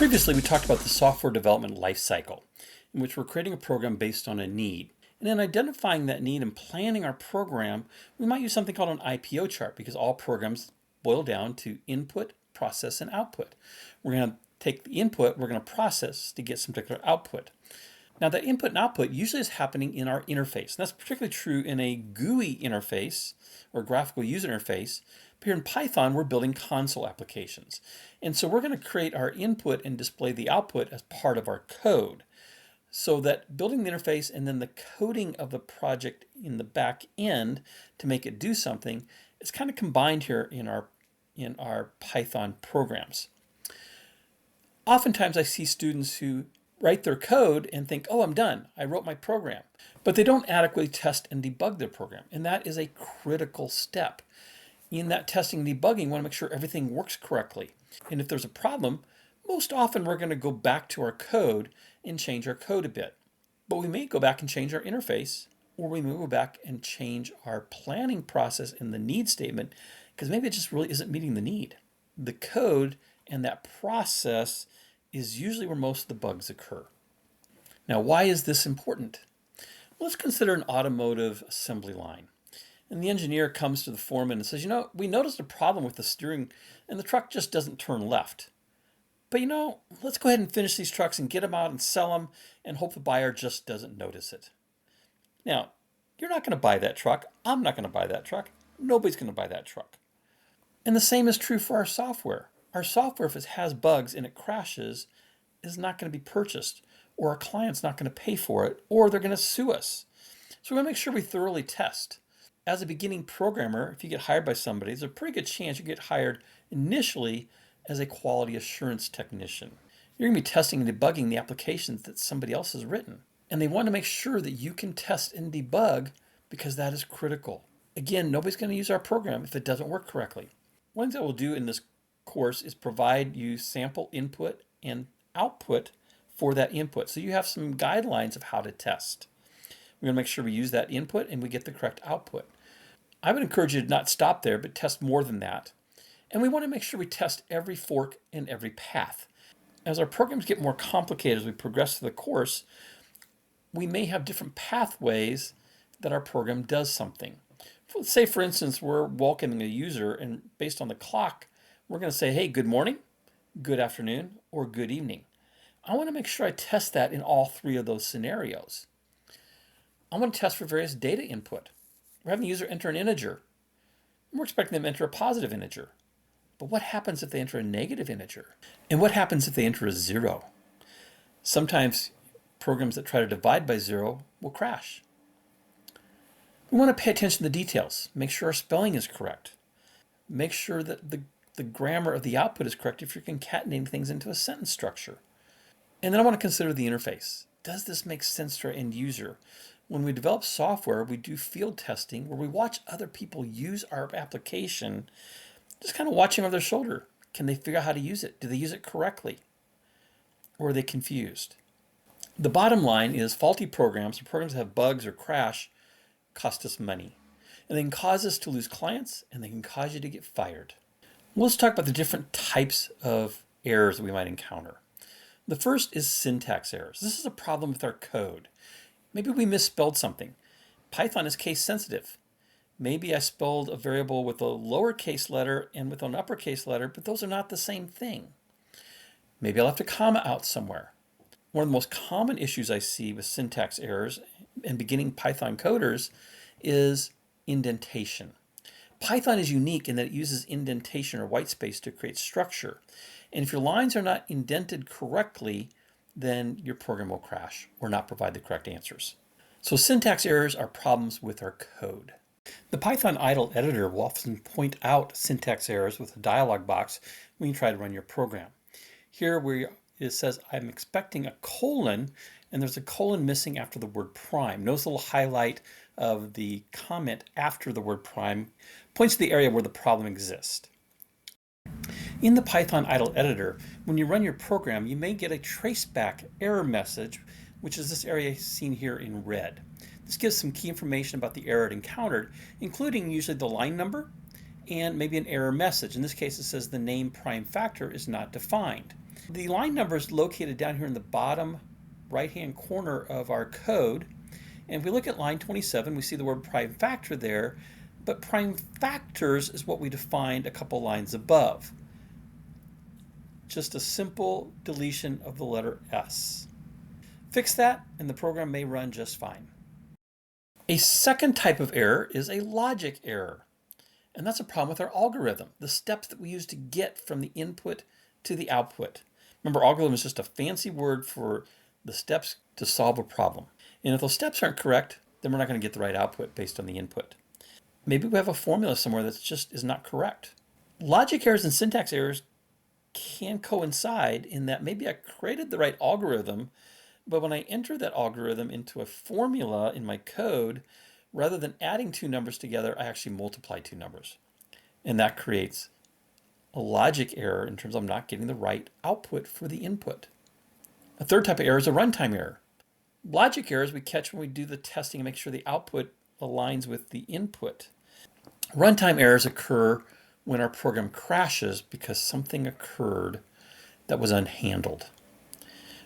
Previously, we talked about the software development lifecycle, in which we're creating a program based on a need. And in identifying that need and planning our program, we might use something called an IPO chart because all programs boil down to input, process, and output. We're going to take the input, we're going to process to get some particular output. Now, that input and output usually is happening in our interface. And that's particularly true in a GUI interface or graphical user interface. But here in Python, we're building console applications. And so we're going to create our input and display the output as part of our code. So that building the interface and then the coding of the project in the back end to make it do something is kind of combined here in our Python programs. Oftentimes I see students who write their code and think, oh, I'm done. I wrote my program. But they don't adequately test and debug their program. And that is a critical step. In that testing and debugging, we want to make sure everything works correctly. And if there's a problem, most often we're going to go back to our code and change our code a bit. But we may go back and change our interface, or we may go back and change our planning process in the need statement, because maybe it just really isn't meeting the need. The code and that process is usually where most of the bugs occur. Now, why is this important? Well, let's consider an automotive assembly line. And the engineer comes to the foreman and says, we noticed a problem with the steering and the truck just doesn't turn left. But let's go ahead and finish these trucks and get them out and sell them and hope the buyer just doesn't notice it. Now, you're not going to buy that truck. I'm not going to buy that truck. Nobody's going to buy that truck. And the same is true for our software. Our software, if it has bugs and it crashes, is not going to be purchased, or our client's not going to pay for it, or they're going to sue us. So we're going to make sure we thoroughly test. As a beginning programmer, if you get hired by somebody, there's a pretty good chance you get hired initially as a quality assurance technician. You're going to be testing and debugging the applications that somebody else has written. And they want to make sure that you can test and debug because that is critical. Again, nobody's going to use our program if it doesn't work correctly. One thing that we'll do in this course is provide you sample input and output for that input. So you have some guidelines of how to test. We're going to make sure we use that input and we get the correct output. I would encourage you to not stop there, but test more than that. And we want to make sure we test every fork and every path. As our programs get more complicated as we progress through the course, we may have different pathways that our program does something. Let's say, for instance, we're welcoming a user, and based on the clock, we're going to say, hey, good morning, good afternoon, or good evening. I want to make sure I test that in all three of those scenarios. I want to test for various data input. We're having the user enter an integer. And we're expecting them to enter a positive integer. But what happens if they enter a negative integer? And what happens if they enter a 0? Sometimes programs that try to divide by 0 will crash. We want to pay attention to the details. Make sure our spelling is correct. Make sure that the grammar of the output is correct if you're concatenating things into a sentence structure. And then I want to consider the interface. Does this make sense to our end user? When we develop software, we do field testing where we watch other people use our application, just kind of watching over their shoulder. Can they figure out how to use it? Do they use it correctly? Or are they confused? The bottom line is faulty programs, or programs that have bugs or crash, cost us money. And they can cause us to lose clients, and they can cause you to get fired. Well, let's talk about the different types of errors that we might encounter. The first is syntax errors. This is a problem with our code. Maybe we misspelled something. Python is case sensitive. Maybe I spelled a variable with a lowercase letter and with an uppercase letter, but those are not the same thing. Maybe I left a comma out somewhere. One of the most common issues I see with syntax errors and beginning Python coders is indentation. Python is unique in that it uses indentation or white space to create structure. And if your lines are not indented correctly, then your program will crash or not provide the correct answers. So syntax errors are problems with our code. The Python idle editor will often point out syntax errors with a dialog box when you try to run your program. Here where it says I'm expecting a colon, and there's a colon missing after the word prime. Notice the little highlight of the comment after the word prime points to the area where the problem exists. In the Python idle editor, when you run your program, you may get a traceback error message, which is this area seen here in red. This gives some key information about the error it encountered, including usually the line number and maybe an error message. In this case, it says the name prime factor is not defined. The line number is located down here in the bottom right-hand corner of our code. And if we look at line 27, we see the word prime factor there, but prime factors is what we defined a couple lines above. Just a simple deletion of the letter S. Fix that and the program may run just fine. A second type of error is a logic error. And that's a problem with our algorithm, the steps that we use to get from the input to the output. Remember, algorithm is just a fancy word for the steps to solve a problem. And if those steps aren't correct, then we're not going to get the right output based on the input. Maybe we have a formula somewhere that just is not correct. Logic errors and syntax errors can coincide in that maybe I created the right algorithm, but when I enter that algorithm into a formula in my code, rather than adding two numbers together, I actually multiply two numbers. And that creates a logic error in terms of I'm not getting the right output for the input. A third type of error is a runtime error. Logic errors we catch when we do the testing and make sure the output aligns with the input. Runtime errors occur when our program crashes because something occurred that was unhandled.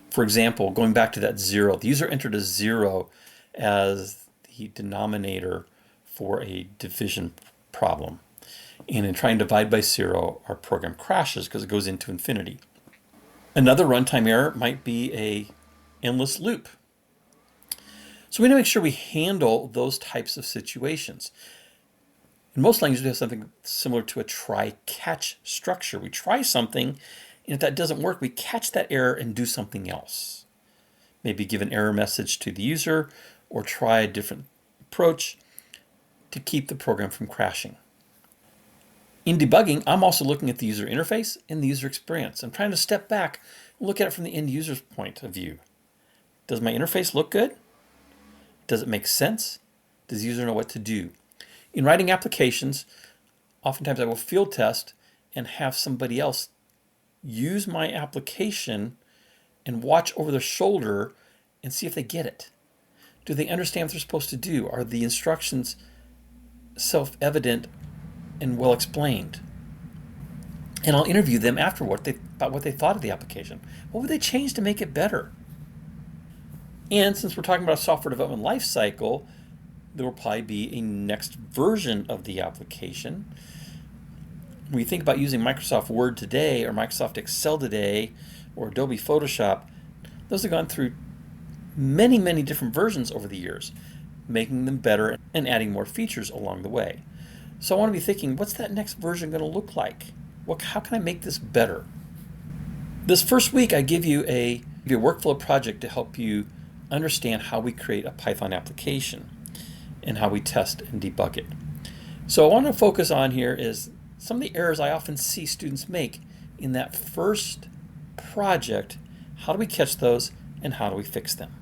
For example, going back to that 0, the user entered a 0 as the denominator for a division problem. And in trying to divide by 0, our program crashes because it goes into infinity. Another runtime error might be an endless loop. So we need to make sure we handle those types of situations. In most languages, we have something similar to a try-catch structure. We try something, and if that doesn't work, we catch that error and do something else. Maybe give an error message to the user or try a different approach to keep the program from crashing. In debugging, I'm also looking at the user interface and the user experience. I'm trying to step back and look at it from the end user's point of view. Does my interface look good? Does it make sense? Does the user know what to do? In writing applications, oftentimes I will field test and have somebody else use my application and watch over their shoulder and see if they get it. Do they understand what they're supposed to do? Are the instructions self-evident and well explained? And I'll interview them afterward about what they thought of the application. What would they change to make it better? And since we're talking about a software development lifecycle, there will probably be a next version of the application. When you think about using Microsoft Word today or Microsoft Excel today or Adobe Photoshop, those have gone through many, many different versions over the years, making them better and adding more features along the way. So I want to be thinking, what's that next version going to look like? How can I make this better? This first week, I give you a workflow project to help you understand how we create a Python application and how we test and debug it. So I want to focus on here is some of the errors I often see students make in that first project. How do we catch those and how do we fix them?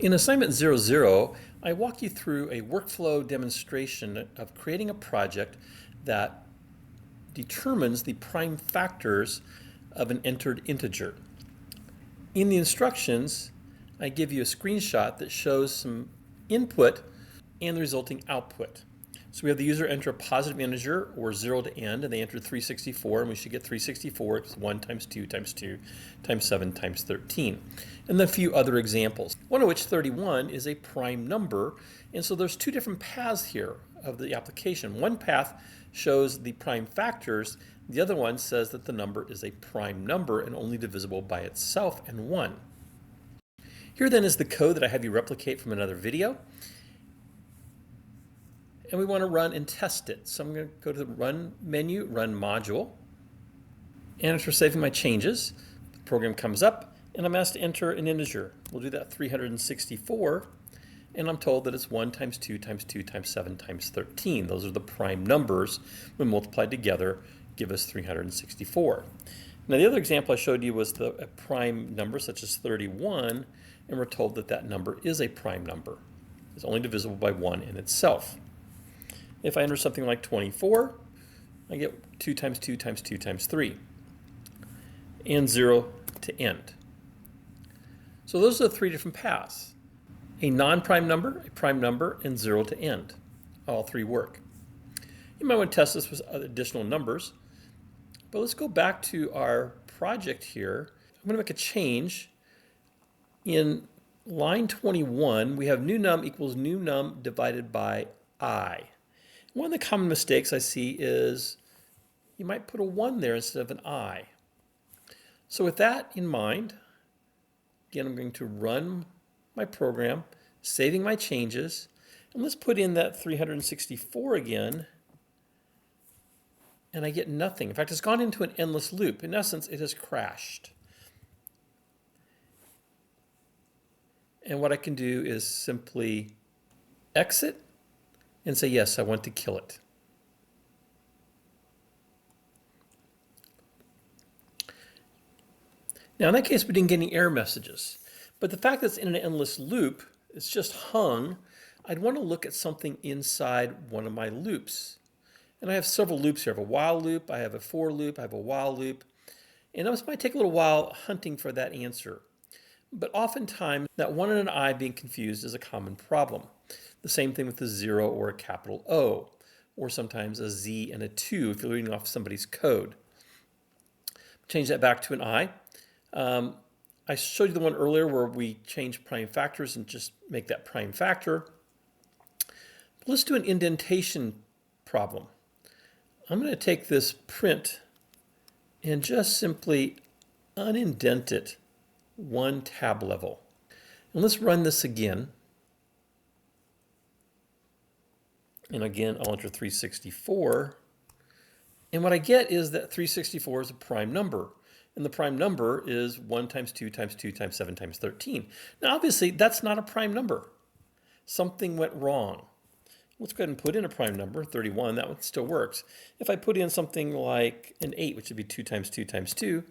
In assignment 00, I walk you through a workflow demonstration of creating a project that determines the prime factors of an entered integer. In the instructions, I give you a screenshot that shows some input and the resulting output. So we have the user enter a positive integer or 0 to end, and they entered 364, and we should get 364 because 1 times 2 times 2 times 7 times 13. And then a few other examples, one of which 31 is a prime number, and so there's two different paths here of the application. One path shows the prime factors, the other one says that the number is a prime number and only divisible by itself and 1. Here then is the code that I have you replicate from another video. And we want to run and test it. So I'm going to go to the Run menu, Run Module. And after saving my changes, the program comes up and I'm asked to enter an integer. We'll do that 364. And I'm told that it's 1 times 2 times 2 times 7 times 13. Those are the prime numbers. When multiplied together, give us 364. Now the other example I showed you was a prime number such as 31, and we're told that that number is a prime number. It's only divisible by 1 in itself. If I enter something like 24, I get 2 times 2 times 2 times 3, and 0 to end. So those are the three different paths. A non-prime number, a prime number, and 0 to end. All three work. You might want to test this with additional numbers. But let's go back to our project here. I'm going to make a change. In line 21, we have new num equals new num divided by I. One of the common mistakes I see is you might put a 1 there instead of an I. So with that in mind, again, I'm going to run my program, saving my changes, and let's put in that 364 again, and I get nothing. In fact, it's gone into an endless loop. In essence, it has crashed. And what I can do is simply exit and say, yes, I want to kill it. Now, in that case, we didn't get any error messages. But the fact that it's in an endless loop, it's just hung, I'd want to look at something inside one of my loops. And I have several loops here. I have a while loop, I have a for loop, I have a while loop. And it might take a little while hunting for that answer. But oftentimes, that 1 and an I being confused is a common problem. The same thing with a 0 or a capital O, or sometimes a Z and a 2 if you're reading off somebody's code. Change that back to an I. I showed you the one earlier where we change prime factors and just make that prime factor. But let's do an indentation problem. I'm going to take this print and just simply unindent it 1 tab level. And let's run this again. And again, I'll enter 364. And what I get is that 364 is a prime number. And the prime number is 1 times 2 times 2 times 7 times 13. Now, obviously, that's not a prime number. Something went wrong. Let's go ahead and put in a prime number, 31. That one still works. If I put in something like an 8, which would be 2 times 2 times 2,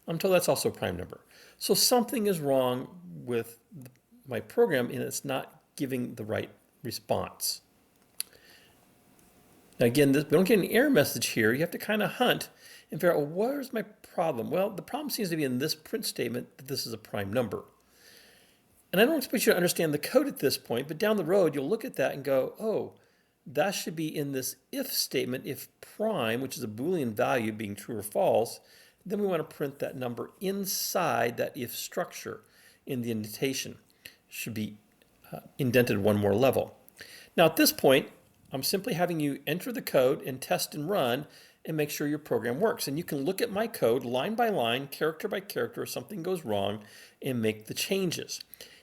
I'm told that's also a prime number. So something is wrong with my program, and it's not giving the right response. Now, again, we don't get an error message here. You have to kind of hunt and figure out, well, where's my problem? Well, the problem seems to be in this print statement that this is a prime number. And I don't expect you to understand the code at this point, but down the road, you'll look at that and go, oh, that should be in this if statement, if prime, which is a Boolean value being true or false, then we want to print that number inside that if structure in the indentation. It should be indented 1 more level. Now, at this point, I'm simply having you enter the code and test and run and make sure your program works. And you can look at my code line by line, character by character, if something goes wrong, and make the changes.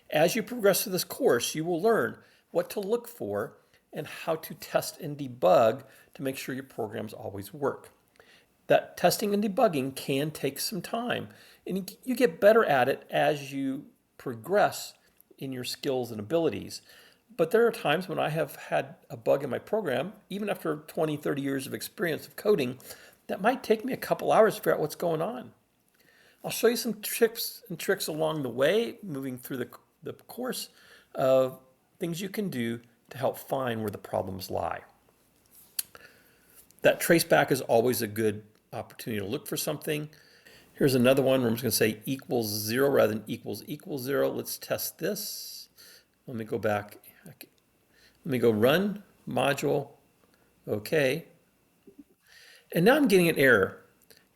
As you progress through this course, you will learn what to look for and how to test and debug to make sure your programs always work. That testing and debugging can take some time, and you get better at it as you progress in your skills and abilities. But there are times when I have had a bug in my program, even after 20, 30 years of experience of coding, that might take me a couple hours to figure out what's going on. I'll show you some tips and tricks along the way, moving through the course of things you can do to help find where the problems lie. That traceback is always a good opportunity to look for something. Here's another one where I'm just going to say equals 0 rather than equals 0. Let's test this. Let me go back. Let me go run module. Okay. And now I'm getting an error.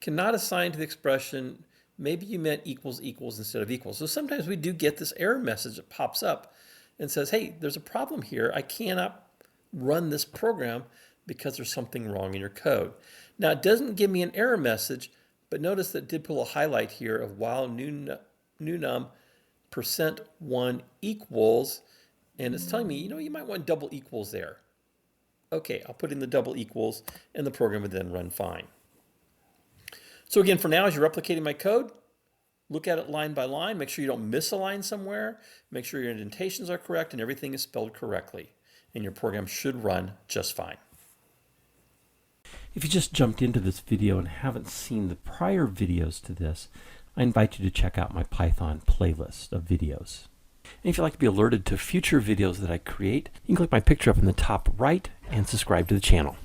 Cannot assign to the expression. Maybe you meant equals instead of equals. So sometimes we do get this error message that pops up and says, hey, there's a problem here. I cannot run this program because there's something wrong in your code. Now, it doesn't give me an error message, but notice that it did pull a highlight here of while new num %1 equals, and it's telling me, you might want double equals there. Okay, I'll put in the double equals, and the program would then run fine. So again, for now, as you're replicating my code, look at it line by line, make sure you don't miss a line somewhere, make sure your indentations are correct and everything is spelled correctly, and your program should run just fine. If you just jumped into this video and haven't seen the prior videos to this, I invite you to check out my Python playlist of videos. And if you'd like to be alerted to future videos that I create, you can click my picture up in the top right and subscribe to the channel.